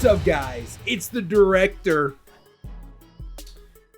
What's up, guys? It's the director. You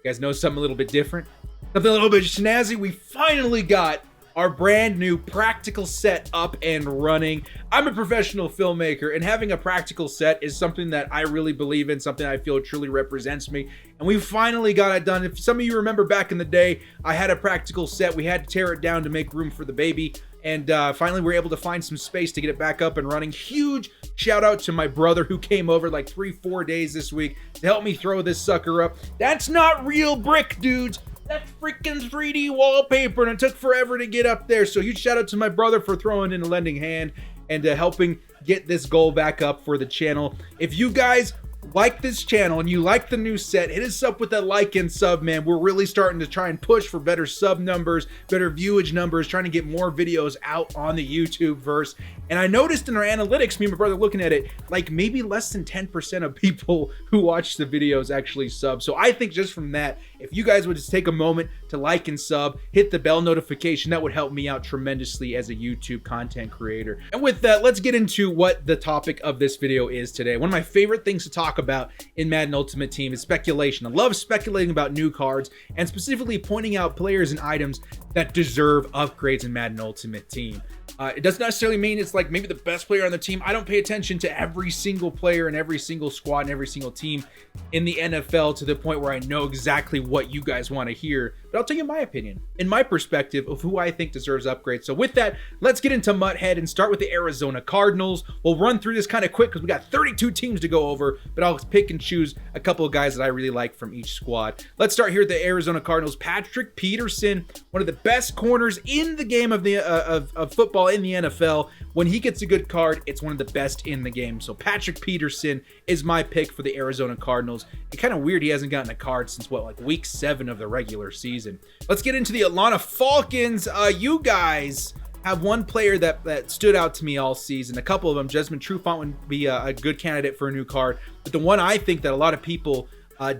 guys know something a little bit different? Something a little bit snazzy? We finally got our brand new practical set up and running. I'm a professional filmmaker, and having a practical set is something that I really believe in, something I feel truly represents me, and we finally got it done. If some of you remember back in the day, I had a practical set. We had to tear it down to make room for the baby, and finally we were able to find some space to get it back up and running. Huge shout out to my brother who came over like 3-4 days this week to help me throw this sucker up. That's not real brick, dudes. That's freaking 3D wallpaper, and it took forever to get up there. So huge shout out to my brother for throwing in a lending hand and helping get this goal back up for the channel. If you guys like this channel and you like the new set, hit us up with a like and sub, man. We're really starting to try and push for better sub numbers, better viewage numbers, trying to get more videos out on the YouTube verse. And I noticed in our analytics, me and my brother looking at it, like maybe less than 10% of people who watch the videos actually sub. So I think just from that, if you guys would just take a moment to like and sub, hit the bell notification, that would help me out tremendously as a YouTube content creator. And with that, let's get into what the topic of this video is today. One of my favorite things to talk about in Madden Ultimate Team is speculation. I love speculating about new cards and specifically pointing out players and items that deserve upgrades in Madden Ultimate Team. It doesn't necessarily mean it's like maybe the best player on the team. I don't pay attention to every single player and every single squad and every single team in the NFL to the point where I know exactly what you guys want to hear. But I'll tell you my opinion and my perspective of who I think deserves upgrades. So with that, let's get into Mutthead and start with the Arizona Cardinals. We'll run through this kind of quick because we got 32 teams to go over, but I'll pick and choose a couple of guys that I really like from each squad. Let's start here at the Arizona Cardinals. Patrick Peterson, one of the best corners in the game of the of football in the NFL. When he gets a good card, it's one of the best in the game. So Patrick Peterson is my pick for the Arizona Cardinals. It's kind of weird he hasn't gotten a card since what, like week 7 of the regular season. Let's get into the Atlanta Falcons. You guys have one player that stood out to me all season. A couple of them. Desmond Trufant would be a good candidate for a new card, but the one I think that a lot of people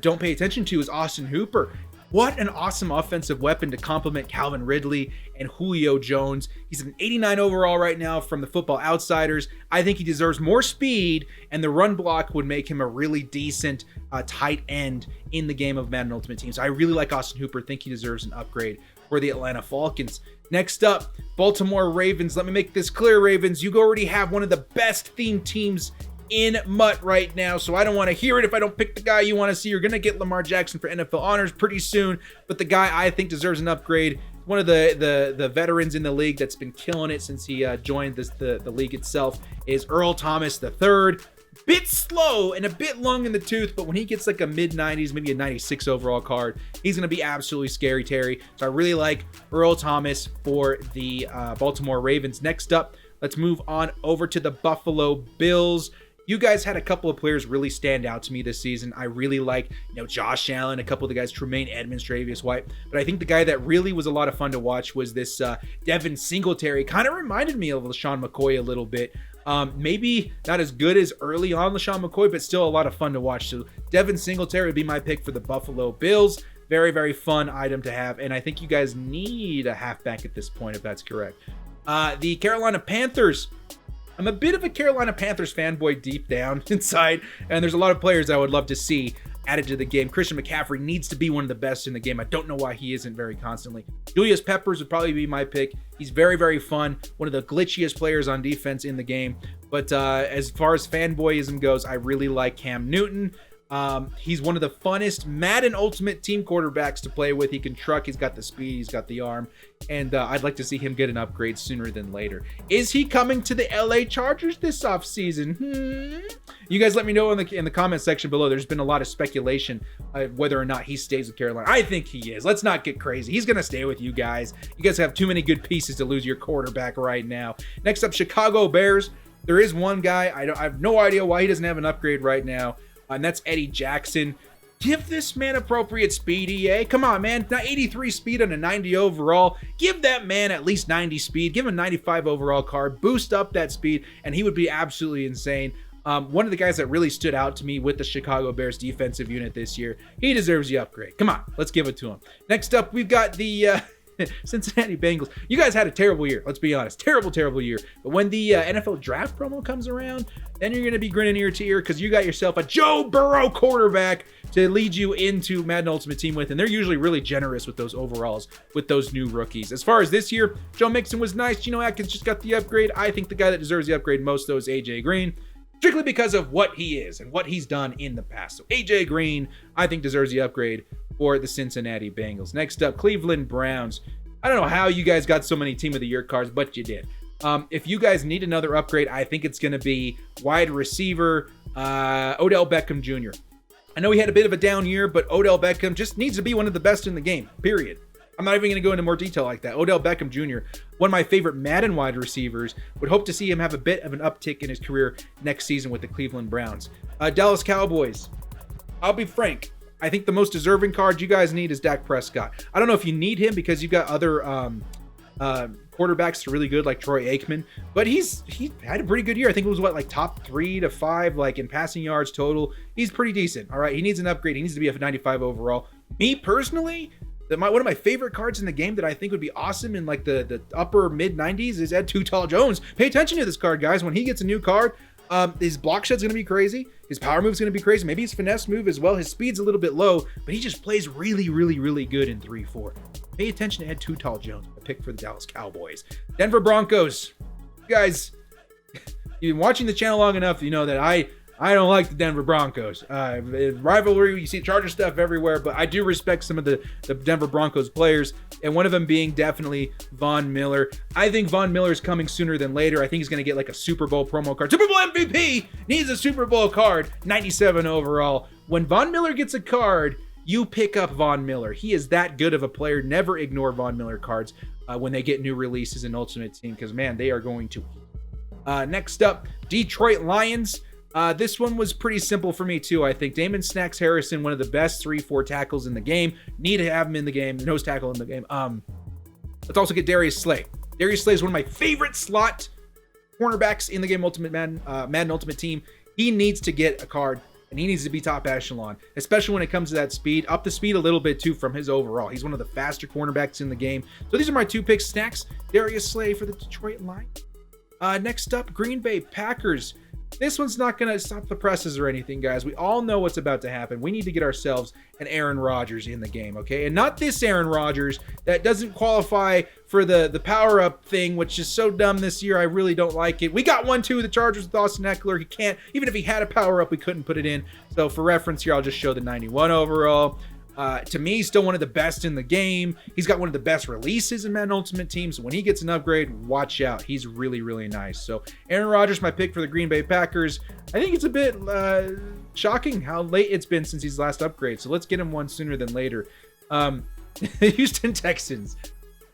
don't pay attention to is Austin Hooper. What an awesome offensive weapon to complement Calvin Ridley and Julio Jones. He's an 89 overall right now from the Football Outsiders. I think he deserves more speed, and the run block would make him a really decent tight end in the game of Madden Ultimate Team. So I really like Austin Hooper. Think he deserves an upgrade for the Atlanta Falcons. Next up, Baltimore Ravens. Let me make this clear, Ravens. You already have one of the best themed teams in Mutt right now, so I don't want to hear it if I don't pick the guy you want to see. You're going to get Lamar Jackson for NFL honors pretty soon, but the guy I think deserves an upgrade, one of the veterans in the league that's been killing it since he joined the league itself, is Earl Thomas III. Bit slow and a bit long in the tooth, but when he gets like a mid-90s, maybe a 96 overall card, he's going to be absolutely scary, Terry. So I really like Earl Thomas for the Baltimore Ravens. Next up, let's move on over to the Buffalo Bills. You guys had a couple of players really stand out to me this season. I really like, Josh Allen, a couple of the guys, Tremaine Edmonds, Travis White. But I think the guy that really was a lot of fun to watch was this Devin Singletary. Kind of reminded me of LaShawn McCoy a little bit. Maybe not as good as early on LaShawn McCoy, but still a lot of fun to watch. So Devin Singletary would be my pick for the Buffalo Bills. Very, very fun item to have. And I think you guys need a halfback at this point, if that's correct. The Carolina Panthers. I'm a bit of a Carolina Panthers fanboy deep down inside, and there's a lot of players I would love to see added to the game. Christian McCaffrey needs to be one of the best in the game. I don't know why he isn't very constantly. Julius Peppers would probably be my pick. He's very, very fun. One of the glitchiest players on defense in the game. But as far as fanboyism goes, I really like Cam Newton. He's one of the funnest Madden Ultimate Team quarterbacks to play with. He can truck, he's got the speed, he's got the arm, and I'd like to see him get an upgrade sooner than later. Is he coming to the LA Chargers this offseason? You guys let me know in the comment section below. There's been a lot of speculation whether or not he stays with Carolina. I think he is. Let's not get crazy. He's going to stay with you guys. You guys have too many good pieces to lose your quarterback right now. Next up, Chicago Bears. There is one guy, I have no idea why he doesn't have an upgrade right now. And that's Eddie Jackson. Give this man appropriate speed, EA. Come on, man. Now 83 speed on a 90 overall. Give that man at least 90 speed. Give him a 95 overall card. Boost up that speed, and he would be absolutely insane. One of the guys that really stood out to me with the Chicago Bears defensive unit this year. He deserves the upgrade. Come on, let's give it to him. Next up, we've got the Cincinnati Bengals. You guys had a terrible year. Let's be honest. Terrible year. But when the NFL draft promo comes around, then you're going to be grinning ear to ear because you got yourself a Joe Burrow quarterback to lead you into Madden Ultimate Team with. And they're usually really generous with those overalls, with those new rookies. As far as this year, Joe Mixon was nice. Geno Atkins just got the upgrade. I think the guy that deserves the upgrade most, though, is A.J. Green. Strictly because of what he is and what he's done in the past. So A.J. Green, I think, deserves the upgrade for the Cincinnati Bengals. Next up, Cleveland Browns. I don't know how you guys got so many Team of the Year cards, but you did. If you guys need another upgrade, I think it's going to be wide receiver Odell Beckham Jr. I know he had a bit of a down year, but Odell Beckham just needs to be one of the best in the game, period. I'm not even going to go into more detail like that. Odell Beckham Jr., one of my favorite Madden wide receivers, would hope to see him have a bit of an uptick in his career next season with the Cleveland Browns. Dallas Cowboys. I'll be frank. I think the most deserving card you guys need is Dak Prescott. I don't know if you need him because you've got other quarterbacks that are really good, like Troy Aikman, but he had a pretty good year. I think it was like top 3 to 5 like in passing yards total. He's pretty decent. All right, he needs an upgrade. He needs to be a 95 overall. Me personally, one of my favorite cards in the game that I think would be awesome in like the upper mid 90s is Ed Too Tall Jones. Pay attention to this card, guys. When he gets a new card, his block shot's going to be crazy. His power move's going to be crazy. Maybe his finesse move as well. His speed's a little bit low, but he just plays really good in 3-4. Pay attention to Ed Too Tall Jones, a pick for the Dallas Cowboys. Denver Broncos. Guys, you've been watching the channel long enough, you know that I don't like the Denver Broncos. Rivalry, you see Charger stuff everywhere, but I do respect some of the Denver Broncos players, and one of them being definitely Von Miller. I think Von Miller is coming sooner than later. I think he's going to get like a Super Bowl promo card. Super Bowl MVP needs a Super Bowl card, 97 overall. When Von Miller gets a card, you pick up Von Miller. He is that good of a player. Never ignore Von Miller cards when they get new releases in Ultimate Team because, man, they are going to. Next up, Detroit Lions. This one was pretty simple for me too. I think Damon Snacks Harrison, one of the best 3-4 tackles in the game. Need to have him in the game, nose tackle in the game. Let's also get Darius Slay. Darius Slay is one of my favorite slot cornerbacks in the game Madden Ultimate Team. He needs to get a card, and he needs to be top echelon, especially when it comes to that speed. Up the speed a little bit too from his overall. He's one of the faster cornerbacks in the game. So these are my 2 picks. Snacks, Darius Slay for the Detroit Lions. Next up, Green Bay Packers. This one's not going to stop the presses or anything, guys. We all know what's about to happen. We need to get ourselves an Aaron Rodgers in the game, okay? And not this Aaron Rodgers that doesn't qualify for the power-up thing, which is so dumb this year. I really don't like it. We got one, too, the Chargers with Austin Eckler. He can't, even if he had a power-up, we couldn't put it in. So for reference here, I'll just show the 91 overall. To me, he's still one of the best in the game. He's got one of the best releases in Madden Ultimate Team. So when he gets an upgrade, watch out. He's really nice. So Aaron Rodgers, my pick for the Green Bay Packers. I think it's a bit shocking how late it's been since his last upgrade. So let's get him one sooner than later. Houston Texans.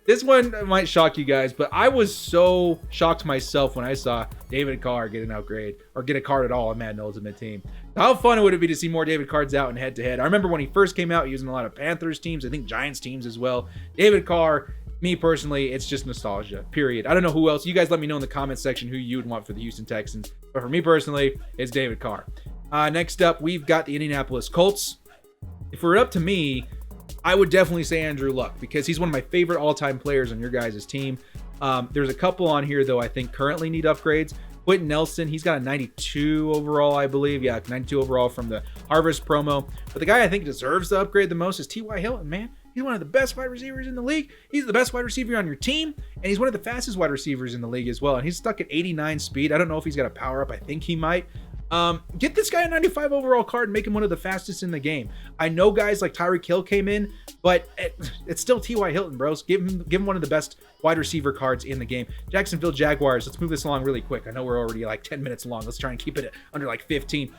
This one might shock you guys, but I was so shocked myself when I saw David Carr get an upgrade or get a card at all in Madden Ultimate Team. How fun would it be to see more David Carrs out in head-to-head? I remember when he first came out, he was in a lot of Panthers teams, I think Giants teams as well. David Carr, me personally, it's just nostalgia, period. I don't know who else. You guys let me know in the comments section who you'd want for the Houston Texans. But for me personally, it's David Carr. Next up, we've got the Indianapolis Colts. If it were up to me, I would definitely say Andrew Luck because he's one of my favorite all-time players on your guys' team. There's a couple on here, though, I think currently need upgrades. Quentin Nelson, he's got a 92 overall, I believe. Yeah, 92 overall from the Harvest promo. But the guy I think deserves the upgrade the most is T.Y. Hilton, man. He's one of the best wide receivers in the league. He's the best wide receiver on your team, and he's one of the fastest wide receivers in the league as well. And he's stuck at 89 speed. I don't know if he's got a power-up. I think he might. Get this guy a 95 overall card and make him one of the fastest in the game. I know guys like Tyreek Hill came in, but it's still T.Y. Hilton, bros. Give him one of the best wide receiver cards in the game. Jacksonville Jaguars. Let's move this along really quick. I know we're already like 10 minutes long. Let's try and keep it under like 15.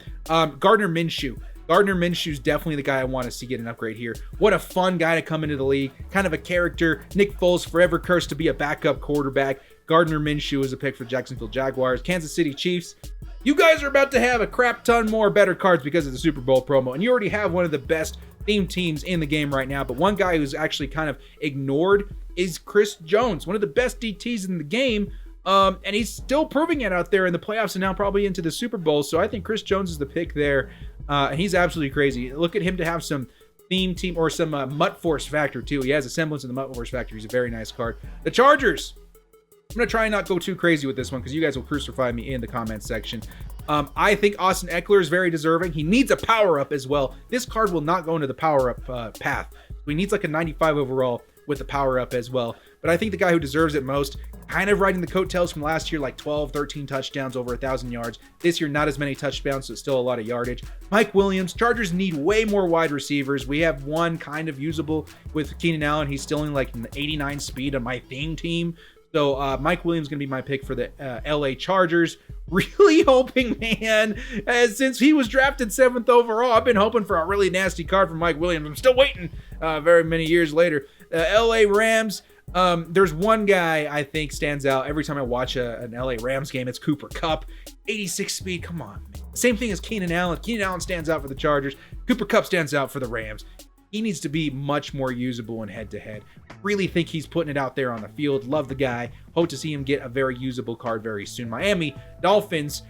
Gardner Minshew. Gardner Minshew's definitely the guy I want to see get an upgrade here. What a fun guy to come into the league. Kind of a character. Nick Foles forever cursed to be a backup quarterback. Gardner Minshew is a pick for Jacksonville Jaguars. Kansas City Chiefs. You guys are about to have a crap ton more better cards because of the Super Bowl promo, and you already have one of the best themed teams in the game right now. But one guy who's actually kind of ignored is Chris Jones, one of the best DTs in the game, and he's still proving it out there in the playoffs and now probably into the Super Bowl. So I think Chris Jones is the pick there, and he's absolutely crazy. Look at him to have some theme team or some Mutt Force factor too. He has a semblance of the Mutt Force factor. He's a very nice card. The Chargers. I'm going to try and not go too crazy with this one because you guys will crucify me in the comments section. I think Austin Eckler is very deserving. He needs a power-up as well. This card will not go into the power-up path. So he needs like a 95 overall with the power-up as well. But I think the guy who deserves it most, kind of riding the coattails from last year, like 12, 13 touchdowns, over 1,000 yards. This year, not as many touchdowns, so still a lot of yardage. Mike Williams. Chargers need way more wide receivers. We have one kind of usable with Keenan Allen. He's still in like an 89 speed on my theme team. So Mike Williams is going to be my pick for the LA Chargers. Really hoping, man, since he was drafted 7th overall, I've been hoping for a really nasty card from Mike Williams. I'm still waiting very many years later. LA Rams. There's one guy I think stands out every time I watch an LA Rams game. It's Cooper Kupp. 86 speed. Come on, man. Same thing as Keenan Allen. Keenan Allen stands out for the Chargers. Cooper Kupp stands out for the Rams. He needs to be much more usable in head-to-head. Really think he's putting it out there on the field. Love the guy. Hope to see him get a very usable card very soon. Miami Dolphins.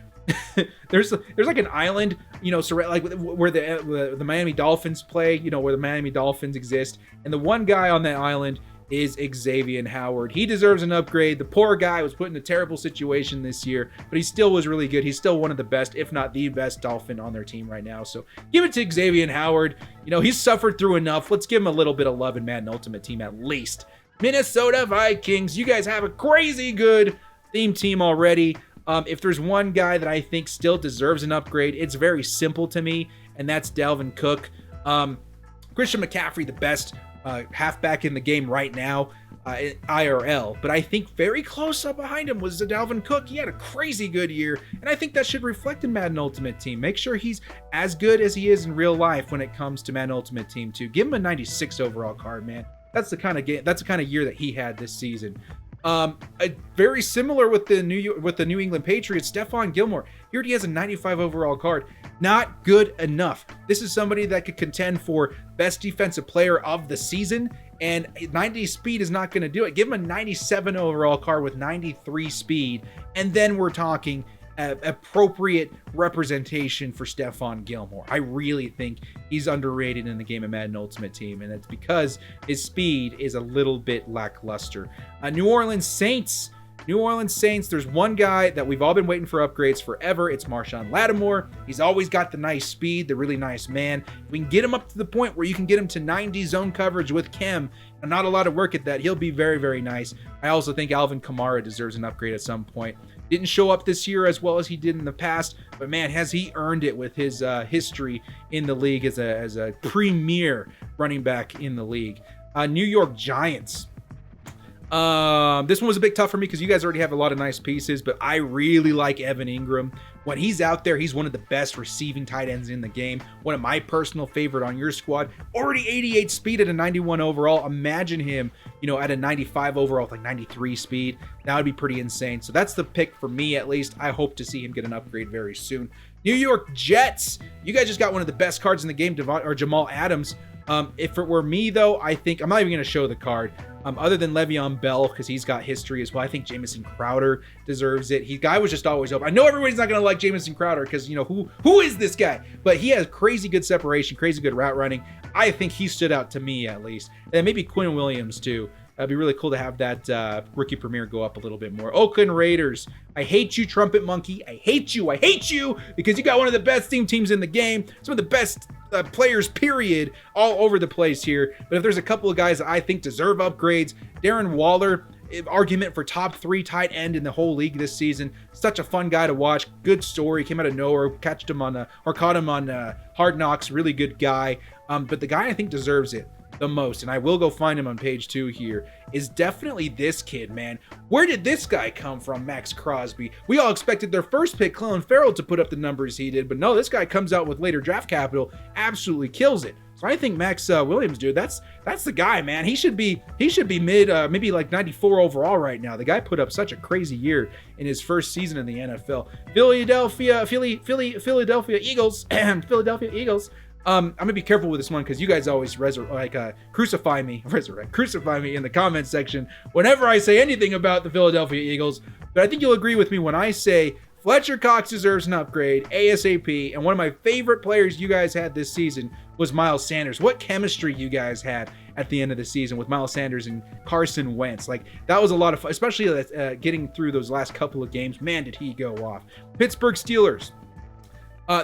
there's like an island, like where the Miami Dolphins play, where the Miami Dolphins exist. And the one guy on that island is Xavier Howard. He deserves an upgrade. The poor guy was put in a terrible situation this year, but he still was really good. He's still one of the best, if not the best Dolphin on their team right now. So give it to Xavier Howard. He's suffered through enough. Let's give him a little bit of love in Madden Ultimate Team at least. Minnesota Vikings. You guys have a crazy good theme team already. If there's one guy that I think still deserves an upgrade, it's very simple to me, and that's Dalvin Cook. Christian McCaffrey, the best halfback in the game right now, IRL, but I think very close up behind him was Dalvin Cook. He had a crazy good year, and I think that should reflect in Madden Ultimate Team. Make sure he's as good as he is in real life when it comes to Madden Ultimate Team too. Give him a 96 overall card, man. That's the kind of game. That's the kind of year that he had this season. Very similar with the New England Patriots, Stephon Gilmore. He already has a 95 overall card. Not good enough. This is somebody that could contend for best defensive player of the season, and 90 speed is not going to do it. Give him a 97 overall card with 93 speed, and then we're talking appropriate representation for Stephon Gilmore. I really think he's underrated in the game of Madden Ultimate Team, and it's because his speed is a little bit lackluster. New Orleans Saints. There's one guy that we've all been waiting for upgrades forever. It's Marshawn Lattimore. He's always got the nice speed, the really nice man. If we can get him up to the point where you can get him to 90 zone coverage with Chem, and not a lot of work at that, he'll be very, very nice. I also think Alvin Kamara deserves an upgrade at some point. Didn't show up this year as well as he did in the past, but man, has he earned it with his history in the league as a premier running back in the league. New York Giants. This one was a bit tough for me because you guys already have a lot of nice pieces, but I really like Evan Ingram. When he's out there, he's one of the best receiving tight ends in the game. One of my personal favorite on your squad. Already 88 speed at a 91 overall. Imagine him, at a 95 overall with like 93 speed. That would be pretty insane. So that's the pick for me, at least. I hope to see him get an upgrade very soon. New York Jets. You guys just got one of the best cards in the game, Jamal Adams. If it were me, though, I think I'm not even going to show the card. Other than Le'Veon Bell, because he's got history as well. I think Jamison Crowder deserves it. Guy was just always open. I know everybody's not going to like Jamison Crowder because, who is this guy? But he has crazy good separation, crazy good route running. I think he stood out to me, at least. And then maybe Quinn Williams, too. It'd be really cool to have that rookie premiere go up a little bit more. Oakland Raiders. I hate you, Trumpet Monkey. I hate you because you got one of the best teams in the game. Some of the best players, period, all over the place here. But if there's a couple of guys that I think deserve upgrades, Darren Waller, argument for top 3 tight end in the whole league this season. Such a fun guy to watch. Good story. Came out of nowhere. Caught him on Hard Knocks. Really good guy. But the guy I think deserves it the most, and I will go find him on page 2 here, is definitely this kid, man. Where did this guy come from, Max Crosby? We all expected their first pick, Clelin Ferrell, to put up the numbers he did, but no, this guy comes out with later draft capital, absolutely kills it. So I think Max Williams, dude, that's the guy, man. He should be mid, maybe like 94 overall right now. The guy put up such a crazy year in his first season in the NFL. Philadelphia Eagles. Philadelphia Eagles. I'm gonna be careful with this one because you guys always crucify me in the comment section whenever I say anything about the Philadelphia Eagles. But I think you'll agree with me when I say Fletcher Cox deserves an upgrade ASAP. And one of my favorite players you guys had this season was Miles Sanders. What chemistry you guys had at the end of the season with Miles Sanders and Carson Wentz. Like, that was a lot of fun, especially getting through those last couple of games. Man, did he go off. Pittsburgh Steelers.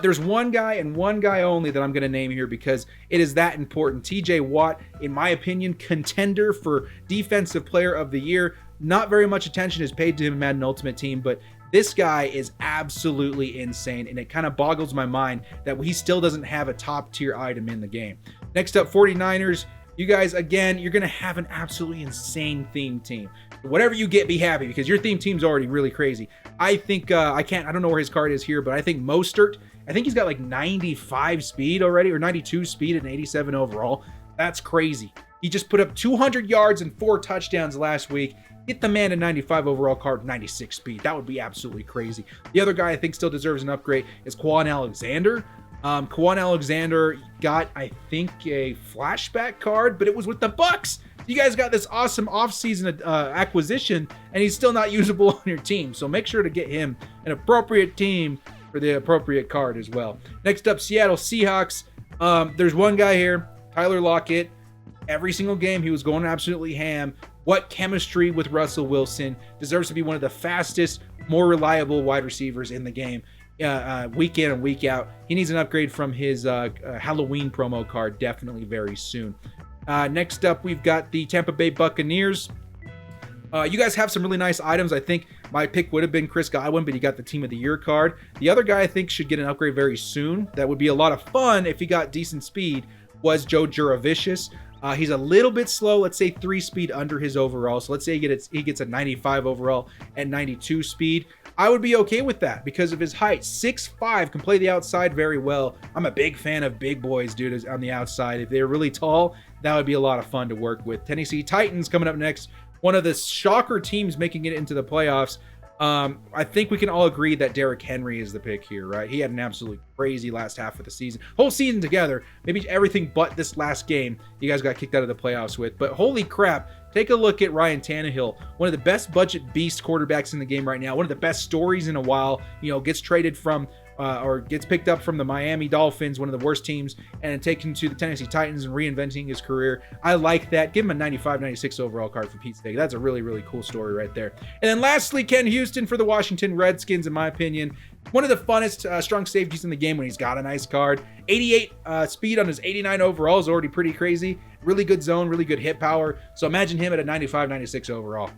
There's one guy and one guy only that I'm going to name here because it is that important. TJ Watt, in my opinion, contender for Defensive Player of the Year. Not very much attention is paid to him in Madden Ultimate Team, but this guy is absolutely insane, and it kind of boggles my mind that he still doesn't have a top-tier item in the game. Next up, 49ers. You guys, again, you're going to have an absolutely insane theme team. Whatever you get, be happy, because your theme team's already really crazy. I think, I don't know where his card is here, but I think Mostert, I think he's got like 95 speed already, or 92 speed and 87 overall. That's crazy. He just put up 200 yards and 4 touchdowns last week. Get the man a 95 overall card, 96 speed. That would be absolutely crazy. The other guy I think still deserves an upgrade is Quan Alexander. Quan Alexander got, I think, a flashback card, but it was with the Bucks. You guys got this awesome offseason acquisition, and he's still not usable on your team. So make sure to get him an appropriate team for the appropriate card as well. Next up, Seattle Seahawks. There's one guy here, Tyler Lockett. Every single game, he was going absolutely ham. What chemistry with Russell Wilson. Deserves to be one of the fastest, more reliable wide receivers in the game. Week in and week out. He needs an upgrade from his Halloween promo card definitely very soon. Next up, we've got the Tampa Bay Buccaneers. You guys have some really nice items. I think my pick would have been Chris Godwin, but he got the Team of the Year card. The other guy I think should get an upgrade very soon. That would be a lot of fun if he got decent speed, was Joe Juravicius. He's a little bit slow, let's say 3 speed under his overall. So let's say he gets a 95 overall and 92 speed. I would be okay with that because of his height. 6'5", can play the outside very well. I'm a big fan of big boys, dude, on the outside. If they're really tall, that would be a lot of fun to work with. Tennessee Titans coming up next. One of the shocker teams making it into the playoffs. I think we can all agree that Derrick Henry is the pick here, right? He had an absolutely crazy last half of the season. Whole season together, maybe everything but this last game you guys got kicked out of the playoffs with. But holy crap, take a look at Ryan Tannehill, one of the best budget beast quarterbacks in the game right now, one of the best stories in a while, gets traded from or gets picked up from the Miami Dolphins, one of the worst teams, and taken to the Tennessee Titans and reinventing his career. I like that. Give him a 95, 96 overall card for Pete's sake. That's a really, really cool story right there. And then lastly, Ken Houston for the Washington Redskins, in my opinion. One of the funnest strong safeties in the game when he's got a nice card. 88 speed on his 89 overall is already pretty crazy. Really good zone, really good hit power. So imagine him at a 95, 96 overall.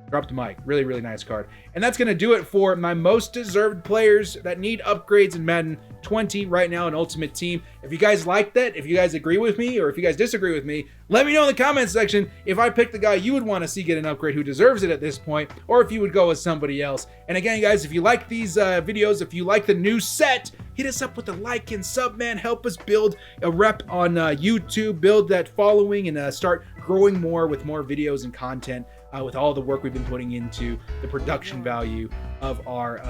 Drop the mic. Really, really nice card. And that's going to do it for my most deserved players that need upgrades in Madden 20 right now in Ultimate Team. If you guys like that, if you guys agree with me, or if you guys disagree with me, let me know in the comments section if I picked the guy you would want to see get an upgrade who deserves it at this point, or if you would go with somebody else. And again, guys, if you like these videos, if you like the new set, hit us up with a like and sub, man. Help us build a rep on YouTube, build that following, and start growing more with more videos and content. With all the work we've been putting into the production value of our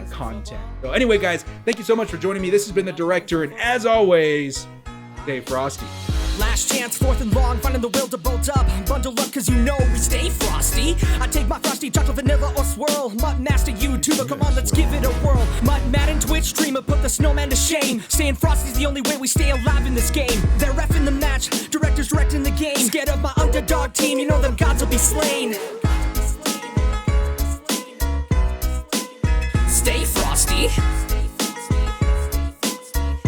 content. So anyway, guys, thank you so much for joining me. This has been The Director, and as always, stay frosty. Last chance, 4th and long, finding the will to bolt up. Bundle up, cause you know we stay frosty. I take my frosty chocolate, vanilla, or swirl. Mutton master YouTuber, come on, let's give it a whirl. Madden Twitch streamer, put the snowman to shame. Staying frosty's the only way we stay alive in this game. They're reffing the match, directors directing the game. Scared of my underdog team, you know them gods will be slain.